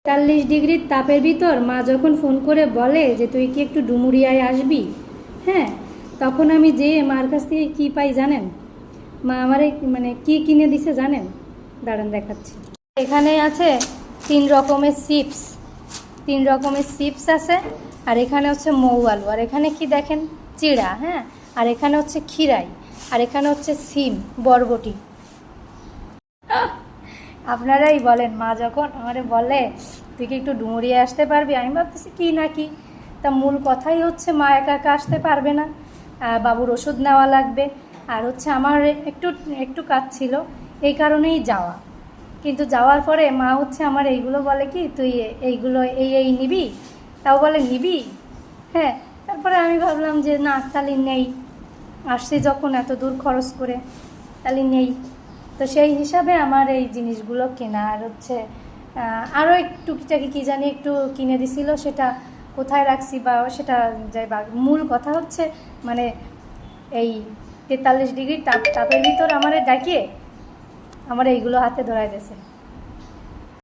৪০ degree তাপের ভিতর মা যখন ফোন করে বলে যে তুই কি একটু ডুমুরিয়ায় আসবি, হ্যাঁ, তখন আমি যেয়ে মার কাছ থেকে কী পাই জানেন? মা আমারে মানে কি কিনে দিছে জানেন? দাঁড়ান দেখাচ্ছি। এখানে আছে 3 রকমের চিপস, 3 রকমের চিপস আছে। আর এখানে হচ্ছে মৌ আলু, আর এখানে কি দেখেন, চিড়া, হ্যাঁ, আর এখানে হচ্ছে খিরাই, আর এখানে হচ্ছে সিম, বরবটি। আপনারাই বলেন, মা যখন আমারে বলে তুই কি একটু ডুমুরিয়ে আসতে পারবি, আমি ভাবতেছি কি না কি, তা মূল কথাই হচ্ছে মা একা একা আসতে পারবে না, বাবুর ওষুধ নেওয়া লাগবে, আর হচ্ছে আমার একটু একটু কাজ ছিল, এই কারণেই যাওয়া। কিন্তু যাওয়ার পরে মা হচ্ছে আমার এইগুলো বলে কি তুই এইগুলো এই নিবি, তাও বলে নিবি, হ্যাঁ। তারপরে আমি ভাবলাম যে না, তাহলে নেই, আসছি যখন এত দূর খরচ করে, তাহলে নেই। তো সেই হিসাবে আমার এই জিনিসগুলো কেনা। আর হচ্ছে আরও একটু টুকিটাকি কী জানি একটু কিনে দিছিল, সেটা কোথায় রাখছি বা সেটা যাই বা, মূল কথা হচ্ছে মানে এই 43 ডিগ্রি তাপের ভিতর আমারে ডাকিয়ে আমার এইগুলো হাতে ধরাই দিয়েছে।